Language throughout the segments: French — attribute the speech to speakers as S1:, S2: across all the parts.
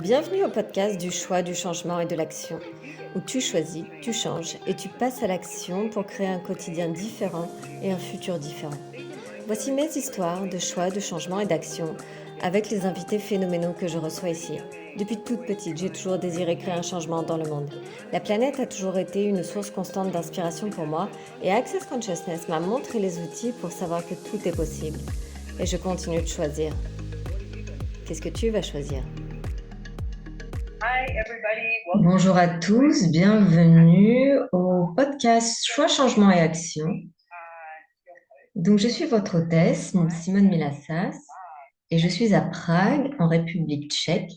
S1: Bienvenue au podcast du choix, du changement et de l'action, où tu choisis, tu changes et tu passes à l'action pour créer un quotidien différent et un futur différent. Voici mes histoires de choix, de changement et d'action avec les invités phénoménaux que je reçois ici. Depuis toute petite, j'ai toujours désiré créer un changement dans le monde. La planète a toujours été une source constante d'inspiration pour moi et Access Consciousness m'a montré les outils pour savoir que tout est possible. Et je continue de choisir. Qu'est-ce que tu vas choisir ? Bonjour à tous, bienvenue au podcast Choix, Changement et Action. Donc, je suis votre hôtesse, Simone Milassas, et je suis à Prague, en République tchèque.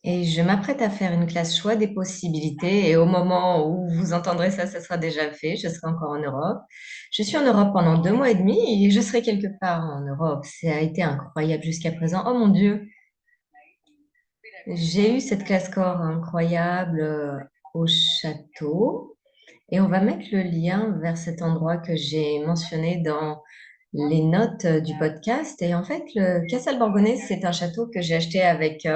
S1: Et je m'apprête à faire une classe choix des possibilités. Et au moment où vous entendrez ça, ça sera déjà fait. Je serai encore en Europe. Je suis en Europe pendant 2 mois et demi et je serai quelque part en Europe. Ça a été incroyable jusqu'à présent. Oh mon Dieu! J'ai eu cette classe corps incroyable au château et on va mettre le lien vers cet endroit que j'ai mentionné dans les notes du podcast. Et en fait, le Castle Borgonese, c'est un château que j'ai acheté avec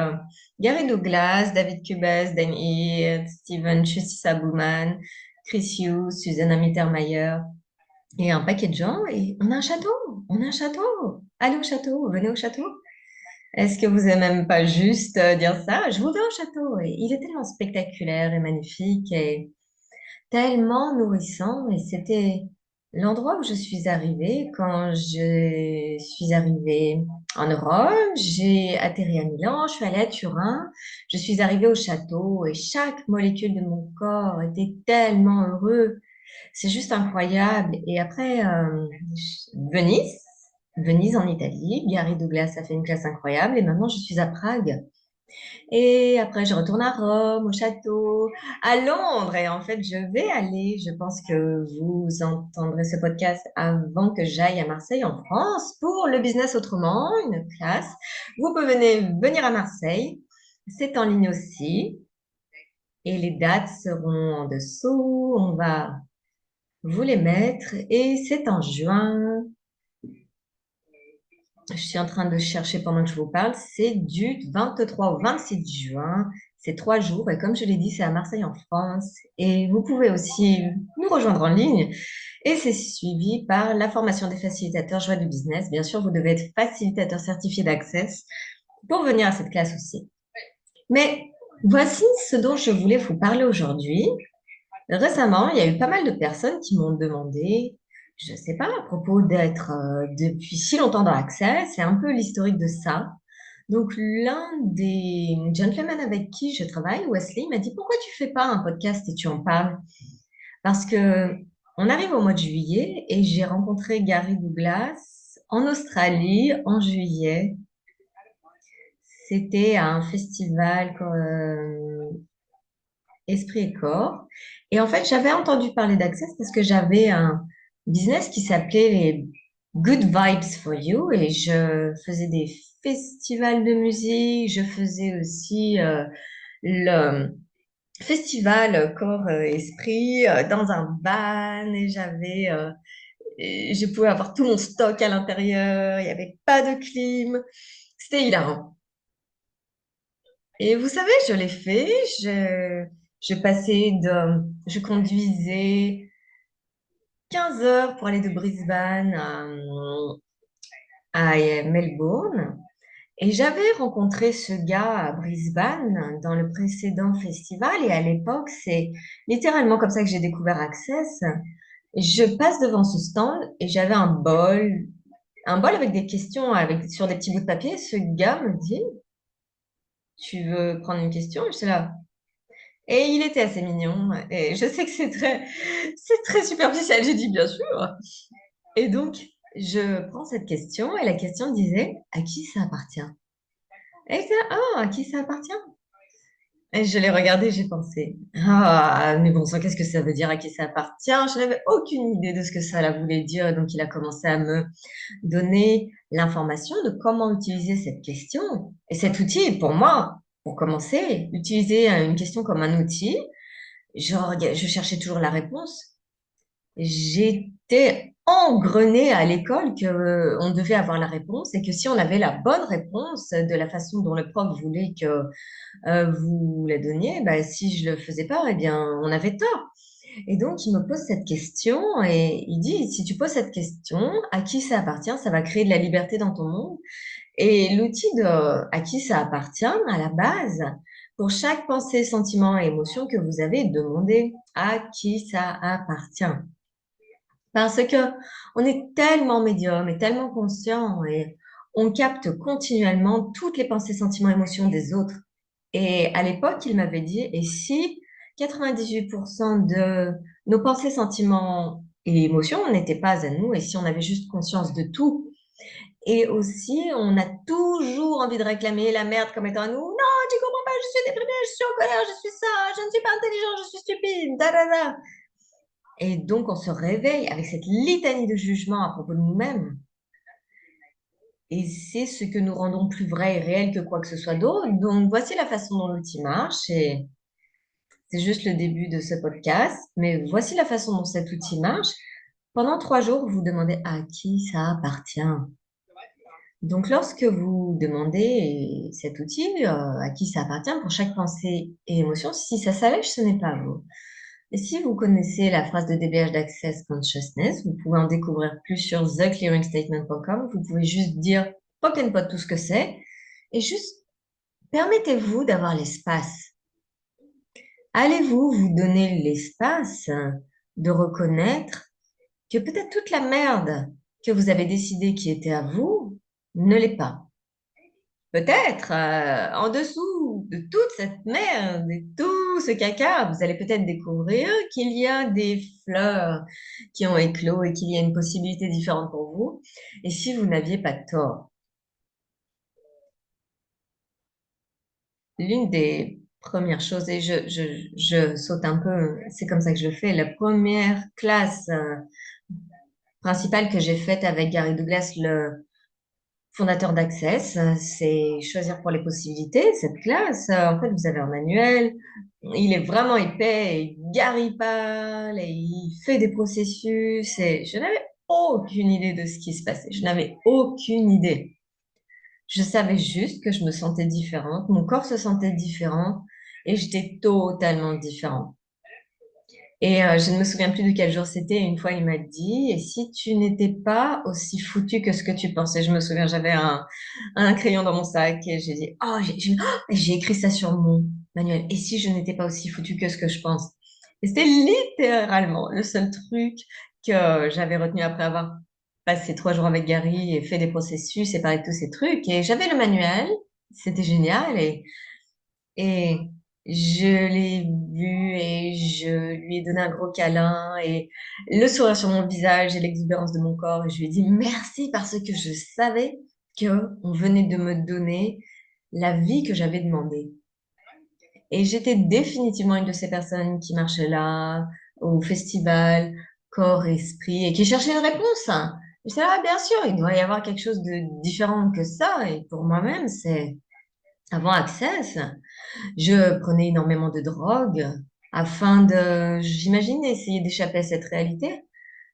S1: Gary Douglas, David Kubes, Dan Heath, Steven Chussissa-Bowman, Chris Hughes, Susanna Mittermeier et un paquet de gens. Et on a un château, on a un château. Allez au château, venez au château. Est-ce que vous n'aimez même pas juste dire ça? Je vous veux un château. Et il est tellement spectaculaire et magnifique et tellement nourrissant. Et c'était l'endroit où je suis arrivée quand je suis arrivée en Europe. J'ai atterri à Milan, je suis allée à Turin, je suis arrivée au château et chaque molécule de mon corps était tellement heureux. C'est juste incroyable. Et après, Venise. Venise en Italie. Gary Douglas a fait une classe incroyable et maintenant je suis à Prague. Et après, je retourne à Rome, au château, à Londres. Et en fait, je vais aller, je pense que vous entendrez ce podcast avant que j'aille à Marseille, en France, pour le business autrement, une classe. Vous pouvez venir à Marseille. C'est en ligne aussi. Et les dates seront en dessous. On va vous les mettre. Et c'est en juin. Je suis en train de chercher pendant que je vous parle. C'est du 23 au 26 juin. C'est 3 jours. Et comme je l'ai dit, c'est à Marseille en France. Et vous pouvez aussi nous rejoindre en ligne. Et c'est suivi par la formation des facilitateurs Joie du business. Bien sûr, vous devez être facilitateur certifié d'Access pour venir à cette classe aussi. Mais voici ce dont je voulais vous parler aujourd'hui. Récemment, il y a eu pas mal de personnes qui m'ont demandé, je ne sais pas, à propos d'être depuis si longtemps dans Access, c'est un peu l'historique de ça. Donc, l'un des gentlemen avec qui je travaille, Wesley, m'a dit, pourquoi tu fais pas un podcast et tu en parles? Parce que on arrive au mois de juillet et j'ai rencontré Gary Douglas en Australie en juillet. C'était à un festival Esprit et Corps. Et en fait, j'avais entendu parler d'Access parce que j'avais un business qui s'appelait les Good Vibes for You et je faisais des festivals de musique. Je faisais aussi le festival Corps Esprit dans un van et je pouvais avoir tout mon stock à l'intérieur. Il n'y avait pas de clim. C'était hilarant. Et vous savez, je l'ai fait. Je passais je conduisais 15 heures pour aller de Brisbane à Melbourne. Et j'avais rencontré ce gars à Brisbane dans le précédent festival. Et à l'époque, c'est littéralement comme ça que j'ai découvert Access. Je passe devant ce stand et j'avais un bol avec des questions sur des petits bouts de papier. Ce gars me dit, tu veux prendre une question? Et je suis là. Et il était assez mignon. Et je sais que c'est très superficiel. J'ai dit bien sûr. Et donc, je prends cette question et la question disait, à qui ça appartient? Et c'est, ah, à qui ça appartient? Et je l'ai regardé, j'ai pensé, ah, mais bon sang, qu'est-ce que ça veut dire à qui ça appartient? Je n'avais aucune idée de ce que ça voulait dire. Et donc, il a commencé à me donner l'information de comment utiliser cette question. Et cet outil, pour moi, pour commencer, utiliser une question comme un outil, je cherchais toujours la réponse. J'étais engrené à l'école que on devait avoir la réponse et que si on avait la bonne réponse de la façon dont le prof voulait que vous la donniez, bah, si je le faisais pas, eh bien, on avait tort. Et donc, il me pose cette question et il dit, si tu poses cette question, à qui ça appartient, ça va créer de la liberté dans ton monde. Et l'outil de à qui ça appartient, à la base, pour chaque pensée, sentiment et émotion que vous avez, demandez à qui ça appartient. Parce que on est tellement médium et tellement conscient et on capte continuellement toutes les pensées, sentiments, émotions des autres. Et à l'époque, il m'avait dit, et si 98% de nos pensées, sentiments et émotions n'étaient pas à nous, et si on avait juste conscience de tout, et aussi on a toujours envie de réclamer la merde comme étant à nous, non, tu comprends pas, je suis déprimée, je suis en colère, je suis ça, je ne suis pas intelligent, je suis stupide, da da da. Et donc, on se réveille avec cette litanie de jugement à propos de nous-mêmes. Et c'est ce que nous rendons plus vrai et réel que quoi que ce soit d'autre. Donc, voici la façon dont l'outil marche. Et c'est juste le début de ce podcast. Mais voici la façon dont cet outil marche. Pendant 3 jours, vous demandez à qui ça appartient. Donc, lorsque vous demandez cet outil, à qui ça appartient pour chaque pensée et émotion, si ça s'allège, ce n'est pas à vous. Et si vous connaissez la phrase de DBH d'Access Consciousness, vous pouvez en découvrir plus sur theclearingstatement.com. Vous pouvez juste dire poke and pot tout ce que c'est et juste permettez-vous d'avoir l'espace. Allez-vous vous donner l'espace de reconnaître que peut-être toute la merde que vous avez décidé qui était à vous ne l'est pas. Peut-être, en dessous de toute cette merde et tout ce caca, vous allez peut-être découvrir qu'il y a des fleurs qui ont éclos et qu'il y a une possibilité différente pour vous. Et si vous n'aviez pas tort, l'une des premières choses, et je saute un peu, c'est comme ça que je fais, la première classe principale que j'ai faite avec Gary Douglas, le fondateur d'Access, c'est choisir pour les possibilités. Cette classe, en fait, vous avez un manuel. Il est vraiment épais et Gary parle et il fait des processus et je n'avais aucune idée de ce qui se passait. Je n'avais aucune idée. Je savais juste que je me sentais différente, mon corps se sentait différent et j'étais totalement différente. Et je ne me souviens plus de quel jour c'était. Une fois, il m'a dit, et si tu n'étais pas aussi foutu que ce que tu pensais? Je me souviens, j'avais un crayon dans mon sac et j'ai dit, oh, j'ai écrit ça sur mon manuel. Et si je n'étais pas aussi foutu que ce que je pense? Et c'était littéralement le seul truc que j'avais retenu après avoir passé 3 jours avec Gary et fait des processus et parlé de tous ces trucs. Et j'avais le manuel, c'était génial. Et je l'ai vu et je lui ai donné un gros câlin et le sourire sur mon visage et l'exubérance de mon corps. Et je lui ai dit merci parce que je savais que on venait de me donner la vie que j'avais demandée. Et j'étais définitivement une de ces personnes qui marchaient là, au festival, corps, esprit, et qui cherchait une réponse. J'étais là, bien sûr, il doit y avoir quelque chose de différent que ça. Et pour moi-même, c'est avant Access. Je prenais énormément de drogue afin de, j'imagine, essayer d'échapper à cette réalité.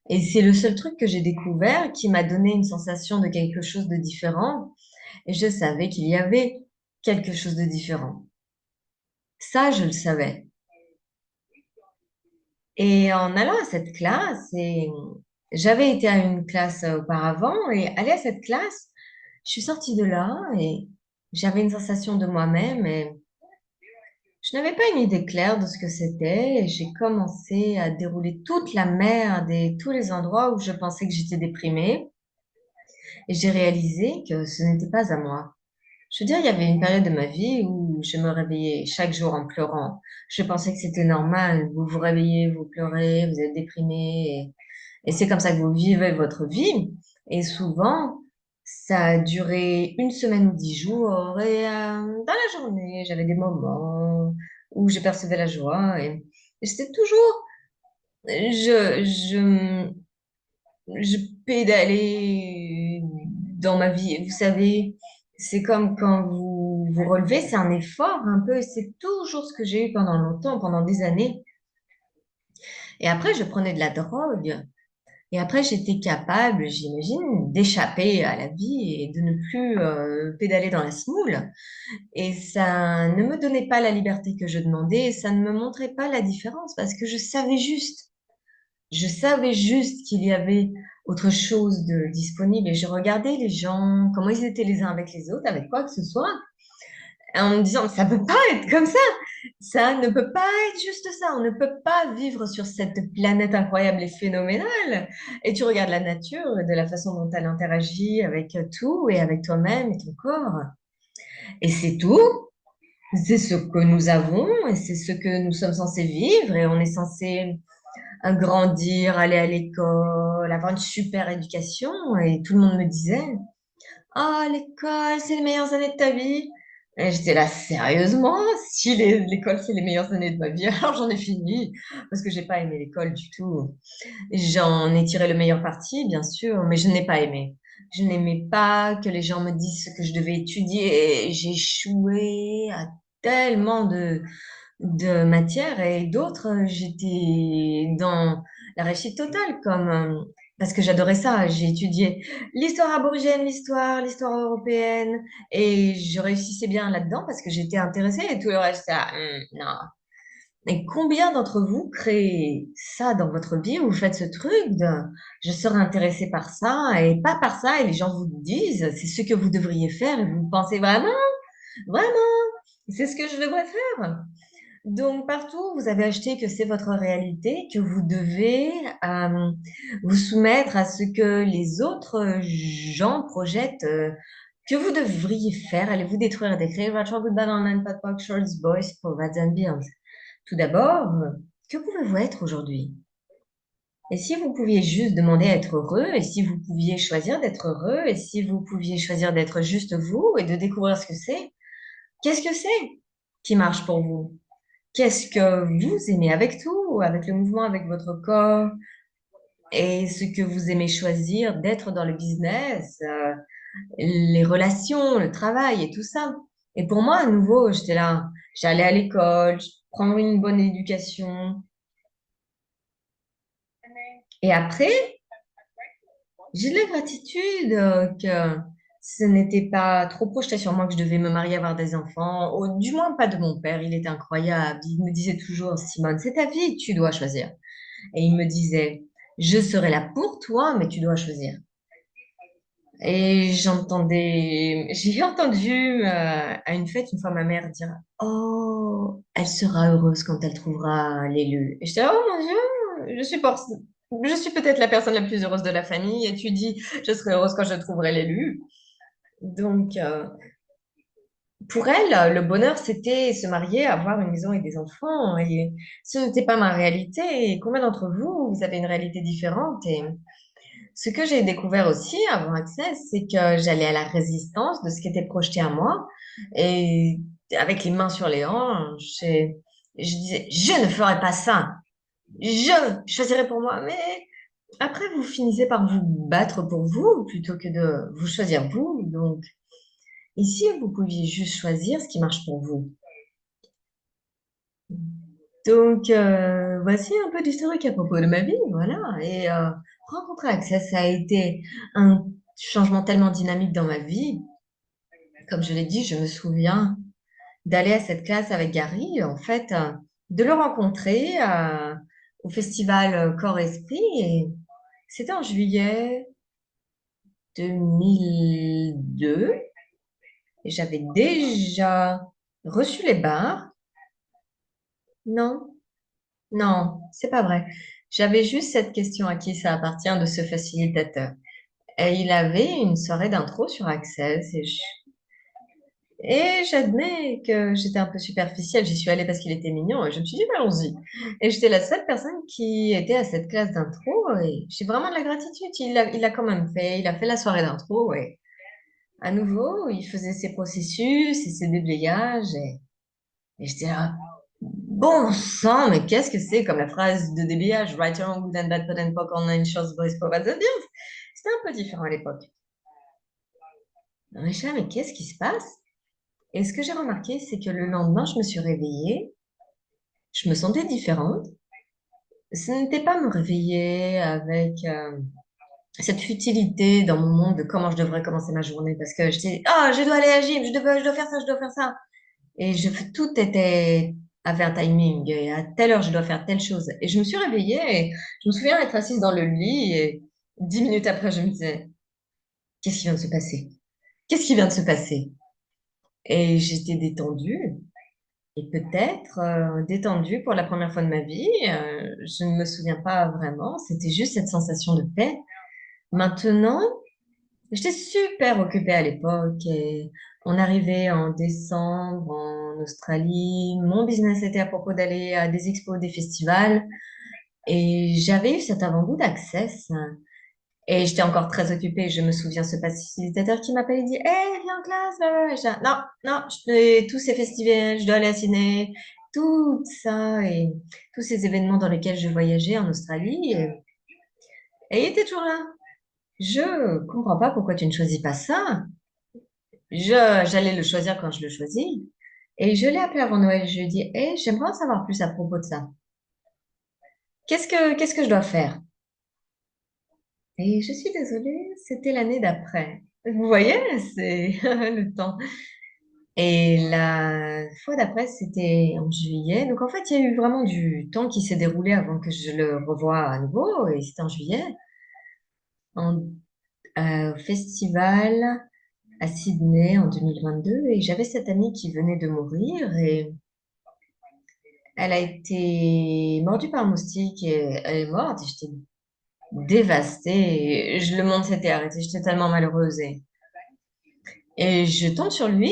S1: Et c'est le seul truc que j'ai découvert qui m'a donné une sensation de quelque chose de différent. Et je savais qu'il y avait quelque chose de différent. Ça, je le savais. Et en allant à cette classe, et j'avais été à une classe auparavant, et aller à cette classe, je suis sortie de là et j'avais une sensation de moi-même et je n'avais pas une idée claire de ce que c'était et j'ai commencé à dérouler toute la merde et tous les endroits où je pensais que j'étais déprimée et j'ai réalisé que ce n'était pas à moi. Je veux dire, il y avait une période de ma vie où je me réveillais chaque jour en pleurant. Je pensais que c'était normal. Vous vous réveillez, vous pleurez, vous êtes déprimé et c'est comme ça que vous vivez votre vie. Et souvent, ça a duré une semaine ou 10 jours et dans la journée, j'avais des moments où je percevais la joie et c'était toujours, je, je pédalais dans ma vie. Vous savez, c'est comme quand vous vous relevez, c'est un effort un peu. Et c'est toujours ce que j'ai eu pendant longtemps, pendant des années. Et après, je prenais de la drogue Et après, j'étais capable, j'imagine, d'échapper à la vie et de ne plus pédaler dans la semoule. Et ça ne me donnait pas la liberté que je demandais, et ça ne me montrait pas la différence parce que je savais juste qu'il y avait autre chose de disponible et je regardais les gens, comment ils étaient les uns avec les autres, avec quoi que ce soit, en me disant, ça peut pas être comme ça ne peut pas être juste ça, on ne peut pas vivre sur cette planète incroyable et phénoménale. Et tu regardes la nature, de la façon dont elle interagit avec tout et avec toi-même et ton corps. Et c'est tout. C'est ce que nous avons et c'est ce que nous sommes censés vivre et on est censé grandir, aller à l'école, avoir une super éducation et tout le monde me disait, ah, l'école, c'est les meilleures années de ta vie. Et j'étais là, sérieusement, si l'école, c'est les meilleures années de ma vie, alors j'en ai fini, parce que j'ai pas aimé l'école du tout. J'en ai tiré le meilleur parti, bien sûr, mais je n'ai pas aimé. Je n'aimais pas que les gens me disent ce que je devais étudier. J'ai échoué à tellement de matières et d'autres, j'étais dans la réussite totale, comme parce que j'adorais ça. J'ai étudié l'histoire aborigène, l'histoire européenne, et je réussissais bien là-dedans parce que j'étais intéressée et tout le reste, ça, non. Et combien d'entre vous créez ça dans votre vie, vous faites ce truc de je serais intéressée par ça et pas par ça, et les gens vous disent c'est ce que vous devriez faire et vous pensez vraiment, vraiment, c'est ce que je devrais faire. Donc, partout, vous avez acheté que c'est votre réalité, que vous devez euh, vous soumettre à ce que les autres gens projettent, que vous devriez faire. Allez-vous détruire des créer votre good banana, pas de shorts, boys, for and beers. Tout d'abord, que pouvez-vous être aujourd'hui? Et si vous pouviez juste demander à être heureux, et si vous pouviez choisir d'être heureux, et si vous pouviez choisir d'être juste vous et de découvrir ce que c'est, qu'est-ce que c'est qui marche pour vous? Qu'est-ce que vous aimez avec tout, avec le mouvement, avec votre corps et ce que vous aimez choisir d'être dans le business, les relations, le travail et tout ça. Et pour moi, à nouveau, j'étais là, j'allais à l'école, prendre une bonne éducation. Et après, j'ai de la gratitude que ce n'était pas trop projeté sur moi que je devais me marier, avoir des enfants, ou du moins pas de mon père. Il était incroyable. Il me disait toujours, Simone, c'est ta vie, tu dois choisir. Et il me disait, je serai là pour toi, mais tu dois choisir. Et j'ai entendu à une fête une fois ma mère dire, oh, elle sera heureuse quand elle trouvera l'élu. Et j'étais, oh mon Dieu, je suis peut-être la personne la plus heureuse de la famille. Et tu dis, je serai heureuse quand je trouverai l'élu. Donc, pour elle, le bonheur, c'était se marier, avoir une maison et des enfants. Et ce n'était pas ma réalité. Et combien d'entre vous, vous avez une réalité différente? Et ce que j'ai découvert aussi avant Access, c'est que j'allais à la résistance de ce qui était projeté à moi. Et avec les mains sur les hanches, je disais, je ne ferai pas ça. Je choisirai pour moi. Mais après, vous finissez par vous battre pour vous plutôt que de vous choisir vous. Donc, ici, vous pouviez juste choisir ce qui marche pour vous. Donc, voici un peu d'historique à propos de ma vie, voilà. Et rencontrer Access, ça a été un changement tellement dynamique dans ma vie. Comme je l'ai dit, je me souviens d'aller à cette classe avec Gary, en fait, de le rencontrer au festival Corps-Esprit. Et c'était en juillet 2002. Et j'avais déjà reçu les bars. Non, non, c'est pas vrai. J'avais juste cette question à qui ça appartient de ce facilitateur. Et il avait une soirée d'intro sur Access et j'admets que j'étais un peu superficielle. J'y suis allée parce qu'il était mignon et je me suis dit, bah, allons-y. Et j'étais la seule personne qui était à cette classe d'intro et j'ai vraiment de la gratitude. Il a quand même fait, il a fait la soirée d'intro et à nouveau, il faisait ses processus et ses déblayages et j'étais là, bon sang, mais qu'est-ce que c'est comme la phrase de déblayage, right or wrong, good and bad, put and poke, online shows, boys, pop, bad, bien. C'était un peu différent à l'époque. Mais je suis là, mais qu'est-ce qui se passe? Et ce que j'ai remarqué, c'est que le lendemain, je me suis réveillée, je me sentais différente, ce n'était pas me réveiller avec cette futilité dans mon monde de comment je devrais commencer ma journée parce que je dis, ah, je dois aller à la gym, je dois faire ça, je dois faire ça. Et tout avait un timing. Et à telle heure, je dois faire telle chose. Et je me suis réveillée et je me souviens être assise dans le lit et 10 minutes après, je me disais, qu'est-ce qui vient de se passer? Qu'est-ce qui vient de se passer? Et j'étais détendue. Et peut-être détendue pour la première fois de ma vie. Je ne me souviens pas vraiment. C'était juste cette sensation de paix. Maintenant, j'étais super occupée à l'époque et on arrivait en décembre en Australie. Mon business était à propos d'aller à des expos, des festivals et j'avais eu cet avant-goût d'access. Et j'étais encore très occupée. Je me souviens ce facilitateur qui m'appelle et dit, Hey, viens en classe. Blablabla. Non, non, tous ces festivals, je dois aller à Sydney, tout ça et tous ces événements dans lesquels je voyageais en Australie. Et il était toujours là. Je comprends pas pourquoi tu ne choisis pas ça. J'allais le choisir quand je le choisis. Et je l'ai appelé avant Noël. Je lui ai dit, hey, j'aimerais en savoir plus à propos de ça. Qu'est-ce que je dois faire? Et je suis désolée, c'était l'année d'après. Vous voyez, c'est le temps. Et la fois d'après, c'était en juillet. Donc en fait, il y a eu vraiment du temps qui s'est déroulé avant que je le revoie à nouveau. Et c'était en juillet, en, au festival à Sydney en 2022. Et j'avais cette amie qui venait de mourir. Et elle a été mordue par un moustique et elle est morte. Et j'étais dévastée. Et le monde s'était arrêté. J'étais tellement malheureuse. Et je tombe sur lui.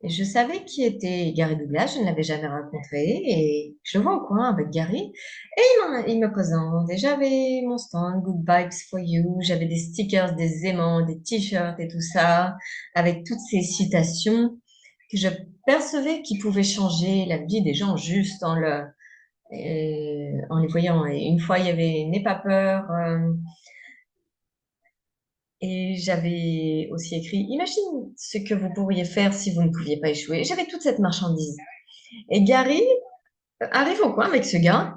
S1: Et je savais qui était Gary Douglas. Je ne l'avais jamais rencontré. Et je le vois au coin avec Gary. Et il me présente. Et j'avais mon stand Good Vibes for You. J'avais des stickers, des aimants, des t-shirts et tout ça. Avec toutes ces citations que je percevais qui pouvaient changer la vie des gens juste en les voyant. Et une fois, il y avait N'aie pas peur. Et j'avais aussi écrit, imagine ce que vous pourriez faire si vous ne pouviez pas échouer. J'avais toute cette marchandise. Et Gary arrive au coin avec ce gars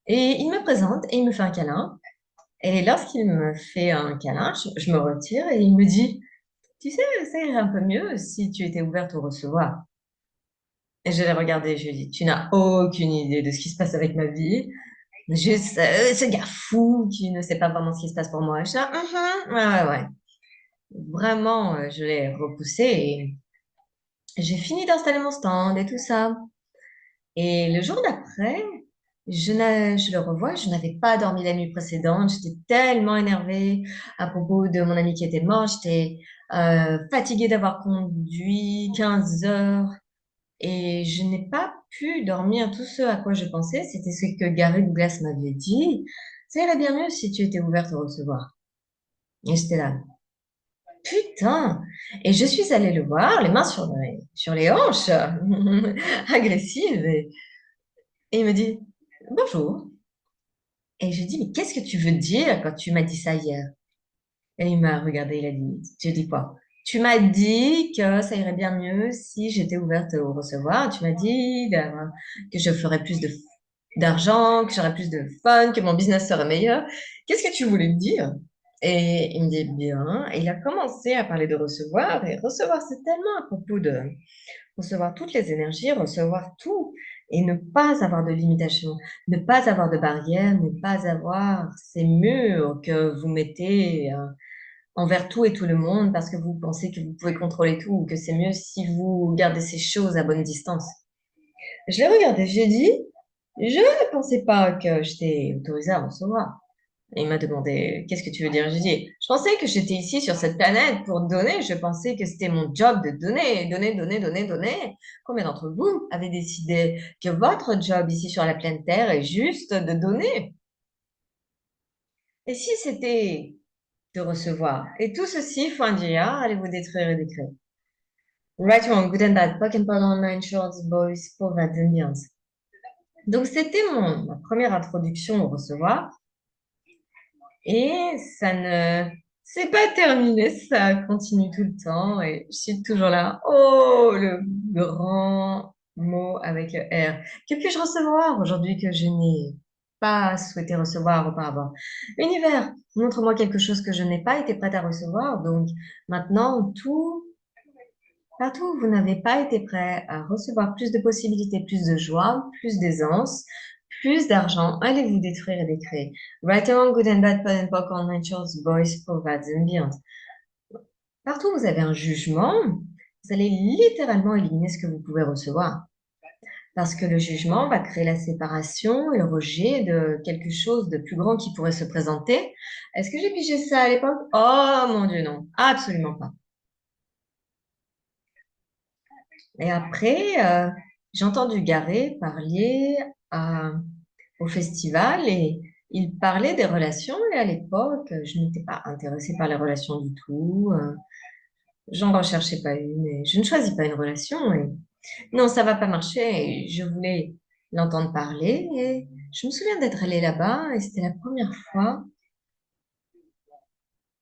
S1: et il me présente et il me fait un câlin. Et lorsqu'il me fait un câlin, je me retire et il me dit, tu sais, ça irait un peu mieux si tu étais ouverte au recevoir. Et je l'ai regardé, je lui ai dit, tu n'as aucune idée de ce qui se passe avec ma vie. Juste ce gars fou qui ne sait pas vraiment ce qui se passe pour moi. Je suis là, ouais, ouais, ouais. Vraiment, je l'ai repoussé et j'ai fini d'installer mon stand et tout ça. Et le jour d'après, je le revois, je n'avais pas dormi la nuit précédente, j'étais tellement énervée à propos de mon ami qui était mort, j'étais fatiguée d'avoir conduit 15 heures et je n'ai pas pu dormir. Tout ce à quoi je pensais, c'était ce que Gary Douglas m'avait dit. Ça irait bien mieux si tu étais ouverte à recevoir. Et j'étais là, putain! Et je suis allée le voir, les mains sur les hanches, agressive. Et il me dit, bonjour. Et je lui dis, mais qu'est-ce que tu veux dire quand tu m'as dit ça hier? Et il m'a regardé, il a dit, tu dis quoi? Tu m'as dit que ça irait bien mieux si j'étais ouverte au recevoir. Tu m'as dit que je ferais plus d'argent, que j'aurais plus de fun, que mon business serait meilleur. Qu'est-ce que tu voulais me dire? Et il me dit bien. Et il a commencé à parler de recevoir. Et recevoir, c'est tellement à propos de recevoir toutes les énergies, recevoir tout et ne pas avoir de limitation, ne pas avoir de barrières, ne pas avoir ces murs que vous mettez envers tout et tout le monde parce que vous pensez que vous pouvez contrôler tout ou que c'est mieux si vous gardez ces choses à bonne distance. Je l'ai regardé, j'ai dit, je ne pensais pas que j'étais autorisée à recevoir. Et il m'a demandé, qu'est-ce que tu veux dire? J'ai dit, je pensais que j'étais ici sur cette planète pour donner. Je pensais que c'était mon job de donner, donner, donner, donner, donner. Combien d'entre vous avez décidé que votre job ici sur la planète Terre est juste de donner? Et si c'était de recevoir? Et tout ceci, point d'IA, allez vous détruire et décrire. Right, wrong, good and bad, pock and pardon, nine shorts, boys, poor, bad, Indians. Donc, c'était ma première introduction au recevoir. Et ça ne c'est pas terminé, ça continue tout le temps et je suis toujours là. Oh, le grand mot avec le R. Que puis-je recevoir aujourd'hui que je n'ai pas souhaité recevoir auparavant. Univers, montre-moi quelque chose que je n'ai pas été prête à recevoir. Donc maintenant, partout où vous n'avez pas été prêt à recevoir plus de possibilités, plus de joie, plus d'aisance, plus d'argent, allez vous détruire et décréer. Right and wrong, good and bad, pot and pock, all natures, boys, provides and beyond. Partout où vous avez un jugement, vous allez littéralement éliminer ce que vous pouvez recevoir. Parce que le jugement va créer la séparation et le rejet de quelque chose de plus grand qui pourrait se présenter. Est-ce que j'ai pigé ça à l'époque? Oh mon Dieu, non, absolument pas. Et après, j'ai entendu Garé parler à- au festival et il parlait des relations. Et à l'époque, je n'étais pas intéressée par les relations du tout. J'en recherchais pas une et je ne choisis pas une relation. Et non, ça va pas marcher. Et je voulais l'entendre parler et je me souviens d'être allée là-bas et c'était la première fois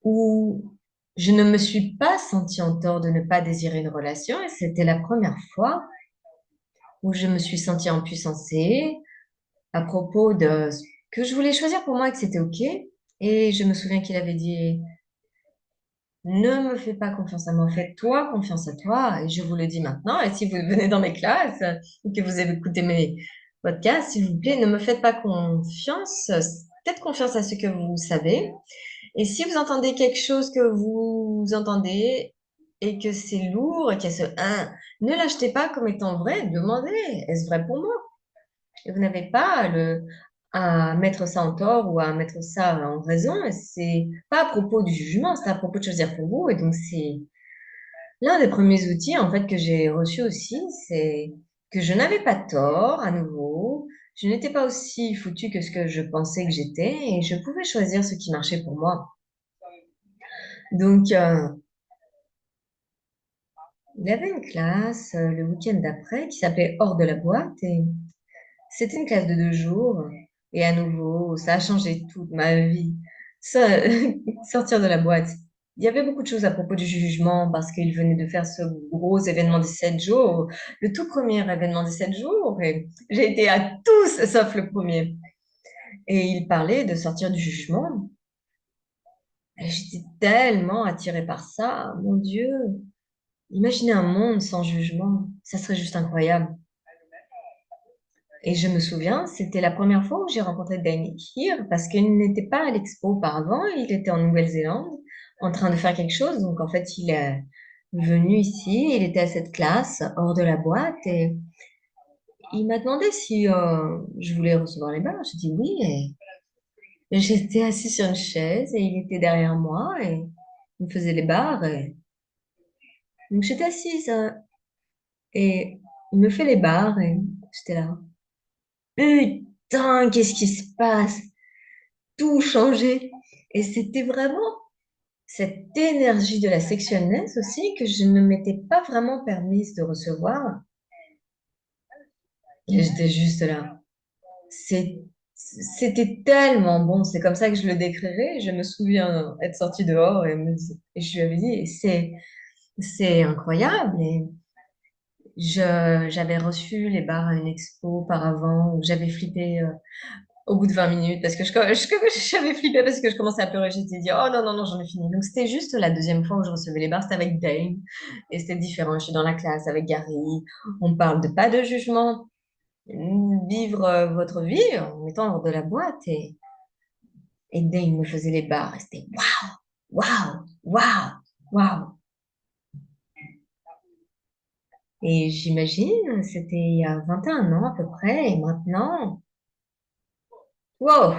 S1: où je ne me suis pas sentie en tort de ne pas désirer une relation et c'était la première fois où je me suis sentie empuissancée à propos de ce que je voulais choisir pour moi et que c'était OK. Et je me souviens qu'il avait dit, ne me fais pas confiance à moi, fais-toi confiance à toi. Et je vous le dis maintenant. Et si vous venez dans mes classes ou que vous avez écouté mes podcasts, s'il vous plaît, ne me faites pas confiance. Faites confiance à ce que vous savez. Et si vous entendez quelque chose que vous entendez et que c'est lourd et qu'il y a ce ne l'achetez pas comme étant vrai. Demandez, est-ce vrai pour moi? Et vous n'avez pas à mettre ça en tort ou à mettre ça en raison. C'est pas à propos du jugement, c'est à propos de choisir pour vous. Et donc, c'est l'un des premiers outils, en fait, que j'ai reçu aussi, c'est que je n'avais pas tort, à nouveau. Je n'étais pas aussi foutue que ce que je pensais que j'étais et je pouvais choisir ce qui marchait pour moi. Donc, il y avait une classe le week-end d'après qui s'appelait Hors de la boîte et c'était une classe de 2 jours et à nouveau, ça a changé toute ma vie. Ça, sortir de la boîte. Il y avait beaucoup de choses à propos du jugement parce qu'il venait de faire ce gros événement des 7 jours, le tout premier événement des 7 jours et j'ai été à tous sauf le premier. Et il parlait de sortir du jugement. Et j'étais tellement attirée par ça. Mon Dieu, imaginez un monde sans jugement. Ça serait juste incroyable. Et je me souviens, c'était la première fois où j'ai rencontré Danny Here parce qu'il n'était pas à l'expo auparavant, il était en Nouvelle-Zélande en train de faire quelque chose. Donc en fait, il est venu ici, il était à cette classe hors de la boîte et il m'a demandé si je voulais recevoir les barres. J'ai dit oui et j'étais assise sur une chaise et il était derrière moi et il me faisait les barres. Donc j'étais assise et il me fait les barres et j'étais là. Putain, qu'est-ce qui se passe? Tout changé. Et c'était vraiment cette énergie de la sectionness aussi que je ne m'étais pas vraiment permise de recevoir. Et j'étais juste là. C'est- C'était tellement bon. C'est comme ça que je le décrirais. Je me souviens être sortie dehors et je lui avais dit, c'est incroyable. Et j'avais reçu les bars à une expo auparavant où j'avais flippé au bout de 20 minutes, parce que j'avais flippé parce que je commençais à pleurer, j'étais dit, oh non, non, non, j'en ai fini. Donc c'était juste la deuxième fois où je recevais les barres, c'était avec Dane, et c'était différent. Je suis dans la classe avec Gary, on parle de pas de jugement, vivre votre vie en étant hors de la boîte, et Dane me faisait les barres, et c'était waouh, waouh, waouh, waouh. Et j'imagine, c'était il y a 21 ans à peu près, et maintenant, wow!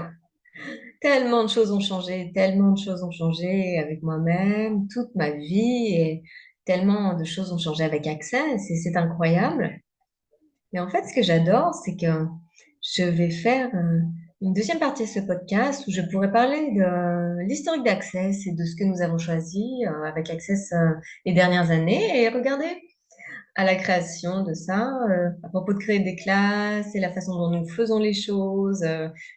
S1: Tellement de choses ont changé, tellement de choses ont changé avec moi-même, toute ma vie, et tellement de choses ont changé avec Access, et c'est incroyable. Et en fait, ce que j'adore, c'est que je vais faire une deuxième partie de ce podcast où je pourrais parler de l'historique d'Access et de ce que nous avons choisi avec Access les dernières années, et regarder à la création de ça, à propos de créer des classes et la façon dont nous faisons les choses,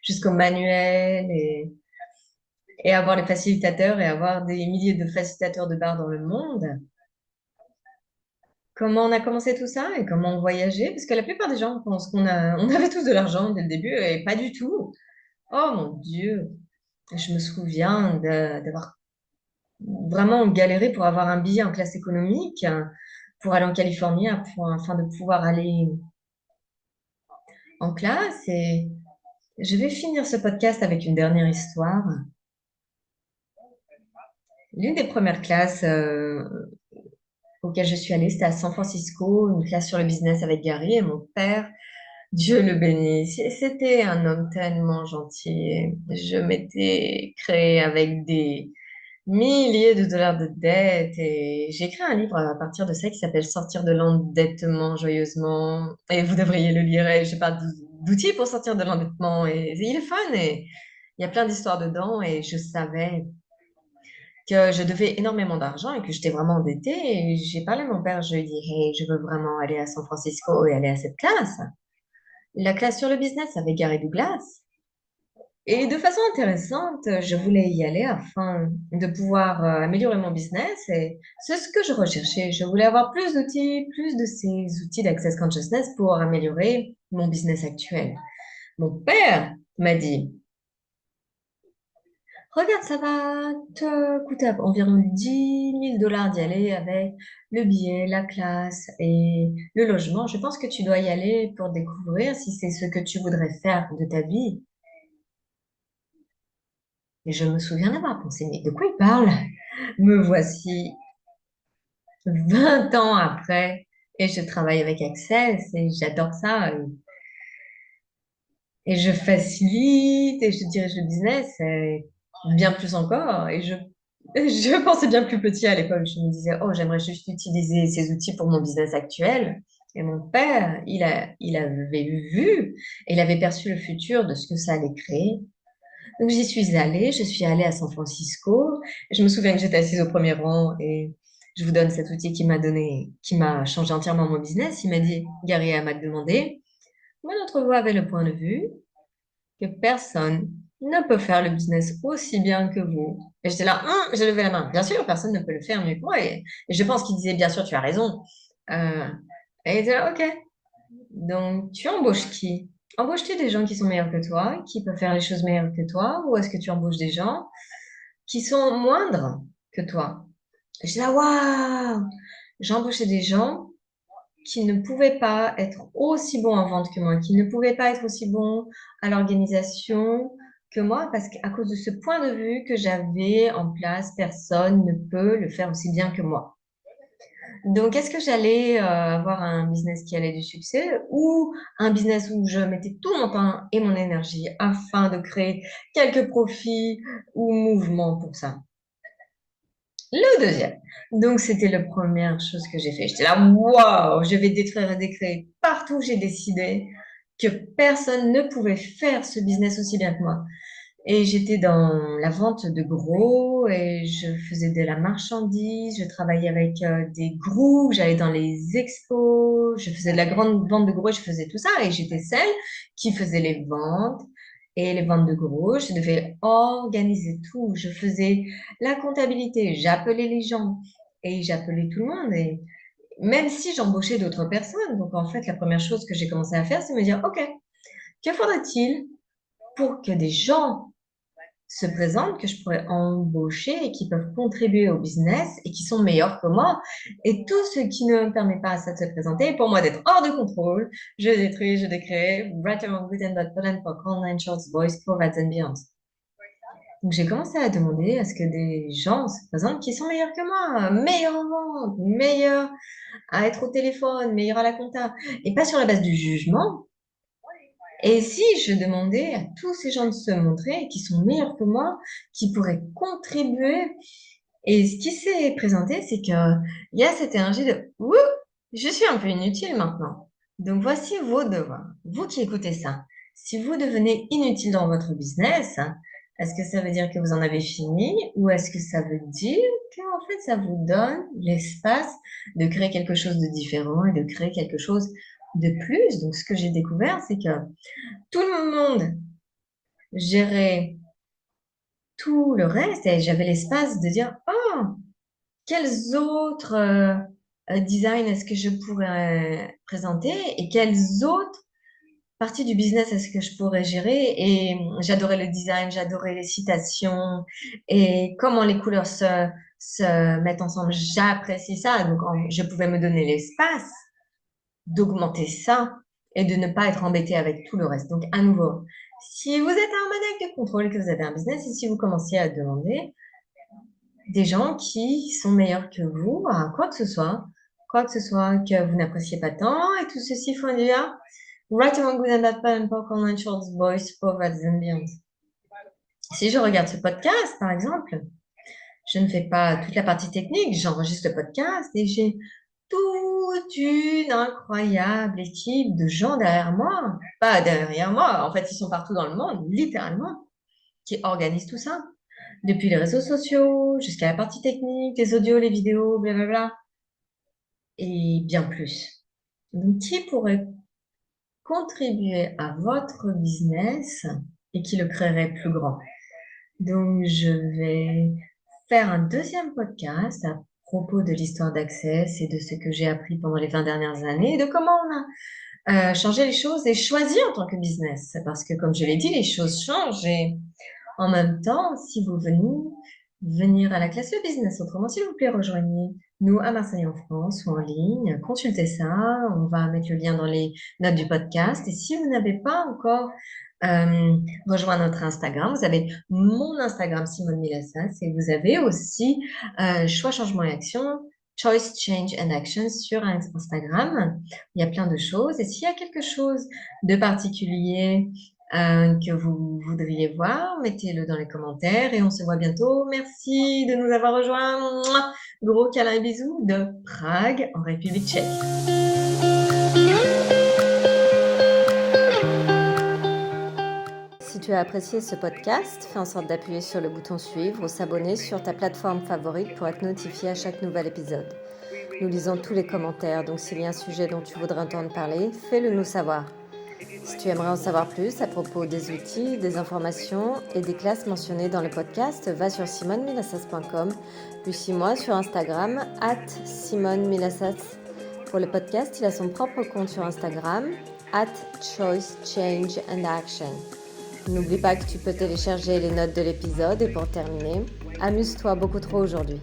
S1: jusqu'au manuel et avoir les facilitateurs et avoir des milliers de facilitateurs de bars dans le monde. Comment on a commencé tout ça et comment on voyageait? Parce que la plupart des gens pensent on avait tous de l'argent dès le début et pas du tout. Oh mon Dieu, je me souviens d'avoir vraiment galéré pour avoir un billet en classe économique pour aller en Californie afin de pouvoir aller en classe. Et je vais finir ce podcast avec une dernière histoire. L'une des premières classes auxquelles je suis allée, c'était à San Francisco, une classe sur le business avec Gary et mon père. Dieu le bénisse. C'était un homme tellement gentil. Je m'étais créée avec des milliers de dollars de dettes et j'ai écrit un livre à partir de ça qui s'appelle Sortir de l'endettement joyeusement. Et vous devriez le lire. Et je parle d'outils pour sortir de l'endettement et il est fun et il y a plein d'histoires dedans et je savais que je devais énormément d'argent et que j'étais vraiment endettée. Et j'ai parlé à mon père, je lui ai dit, hey, je veux vraiment aller à San Francisco et aller à cette classe. La classe sur le business avec Gary Douglas. Et de façon intéressante, je voulais y aller afin de pouvoir améliorer mon business et c'est ce que je recherchais. Je voulais avoir plus d'outils, plus de ces outils d'Access Consciousness pour améliorer mon business actuel. Mon père m'a dit, regarde, ça va te coûter environ 10 000 dollars d'y aller avec le billet, la classe et le logement. Je pense que tu dois y aller pour découvrir si c'est ce que tu voudrais faire de ta vie. Et je me souviens d'avoir pensé, mais de quoi il parle? Me voici 20 ans après et je travaille avec Access et j'adore ça. Et je facilite et je dirige le business et bien plus encore. Et je pensais bien plus petit à l'époque. Je me disais, oh, j'aimerais juste utiliser ces outils pour mon business actuel. Et mon père, il avait vu et il avait perçu le futur de ce que ça allait créer. Donc j'y suis allée, je suis allée à San Francisco. Je me souviens que j'étais assise au premier rang et je vous donne cet outil qui m'a changé entièrement mon business. Il m'a dit, Gary m'a demandé, moi, notre voix avait le point de vue que personne ne peut faire le business aussi bien que vous. Et j'étais là, j'ai levé la main. Bien sûr, personne ne peut le faire mieux que moi. Et je pense qu'il disait, bien sûr, tu as raison. Euh, et il était là, ok. Donc, tu embauches qui? Embauches-tu des gens qui sont meilleurs que toi, qui peuvent faire les choses meilleures que toi, ou est-ce que tu embauches des gens qui sont moindres que toi? Et j'étais là, waouh! J'ai embauché des gens qui ne pouvaient pas être aussi bons en vente que moi, qui ne pouvaient pas être aussi bons à l'organisation que moi, parce qu'à cause de ce point de vue que j'avais en place, personne ne peut le faire aussi bien que moi. Donc, est-ce que j'allais avoir un business qui allait du succès ou un business où je mettais tout mon temps et mon énergie afin de créer quelques profits ou mouvements pour ça? Le deuxième. Donc, c'était la première chose que j'ai fait. J'étais là, waouh, je vais détruire et décréer. Partout, j'ai décidé que personne ne pouvait faire ce business aussi bien que moi. Et j'étais dans la vente de gros et je faisais de la marchandise, je travaillais avec des groupes, j'allais dans les expos, je faisais de la grande vente de gros, je faisais tout ça et j'étais celle qui faisait les ventes et les ventes de gros. Je devais organiser tout, je faisais la comptabilité, j'appelais les gens et j'appelais tout le monde et même si j'embauchais d'autres personnes. Donc en fait, la première chose que j'ai commencé à faire, c'est me dire, OK, que faudrait-il pour que des gens se présentent, que je pourrais embaucher et qui peuvent contribuer au business et qui sont meilleurs que moi. Et tout ce qui ne me permet pas à ça de se présenter, pour moi d'être hors de contrôle, je détruis, je décrée, right around Gutenberg, Poland, for online shorts, voice, for ads and beyond. Donc j'ai commencé à demander à ce que des gens se présentent qui sont meilleurs que moi, meilleurs en vente, meilleurs à être au téléphone, meilleurs à la compta, et pas sur la base du jugement. Et si je demandais à tous ces gens de se montrer, qui sont meilleurs que moi, qui pourraient contribuer, et ce qui s'est présenté, c'est qu'il y a cette énergie de ouh, je suis un peu inutile maintenant. Donc voici vos devoirs. Vous qui écoutez ça, si vous devenez inutile dans votre business, est-ce que ça veut dire que vous en avez fini ou est-ce que ça veut dire qu'en fait ça vous donne l'espace de créer quelque chose de différent et de créer quelque chose de plus? Donc ce que j'ai découvert, c'est que tout le monde gérait tout le reste et j'avais l'espace de dire, oh, quels autres designs est-ce que je pourrais présenter et quels autres partie du business est-ce que je pourrais gérer? Et j'adorais le design, j'adorais les citations et comment les couleurs se mettent ensemble. J'apprécie ça. Donc, je pouvais me donner l'espace d'augmenter ça et de ne pas être embêté avec tout le reste. Donc, à nouveau, si vous êtes un maniaque de contrôle, que vous avez un business, et si vous commenciez à demander des gens qui sont meilleurs que vous à quoi que ce soit que vous n'appréciez pas tant, et tout ceci faut dire, right among good and bad, and Park Online Shorts, Boys, Povats and Beyond. Si je regarde ce podcast, par exemple, je ne fais pas toute la partie technique, j'enregistre le podcast et j'ai toute une incroyable équipe de gens derrière moi. Pas derrière moi, en fait, ils sont partout dans le monde, littéralement, qui organisent tout ça. Depuis les réseaux sociaux jusqu'à la partie technique, les audios, les vidéos, blablabla, et bien plus. Donc, qui pourrait contribuer à votre business et qui le créerait plus grand? Donc, je vais faire un deuxième podcast à propos de l'histoire d'Access et de ce que j'ai appris pendant les 20 dernières années et de comment on a changé les choses et choisi en tant que business. Parce que, comme je l'ai dit, les choses changent et en même temps, si vous venir à la classe de business, autrement, s'il vous plaît, rejoignez-nous à Marseille en France ou en ligne, consultez ça, on va mettre le lien dans les notes du podcast. Et si vous n'avez pas encore rejoint notre Instagram, vous avez mon Instagram Simone Milassas et vous avez aussi Choix, Changement et Action, Choice, Change and Action sur Instagram. Il y a plein de choses. Et s'il y a quelque chose de particulier que vous voudriez voir, mettez-le dans les commentaires et on se voit bientôt. Merci de nous avoir rejoints. Mouah. Gros câlin et bisous de Prague en République tchèque. Si tu as apprécié ce podcast, fais en sorte d'appuyer sur le bouton suivre ou s'abonner sur ta plateforme favorite pour être notifié à chaque nouvel épisode. Nous lisons tous les commentaires, donc s'il y a un sujet dont tu voudrais entendre parler, fais-le nous savoir. Si tu aimerais en savoir plus à propos des outils, des informations et des classes mentionnées dans le podcast, va sur simonemillasas.com, puis suis-moi sur Instagram @simonemillasas. Pour le podcast, il a son propre compte sur Instagram @choice, change and action. N'oublie pas que tu peux télécharger les notes de l'épisode et pour terminer, amuse-toi beaucoup trop aujourd'hui.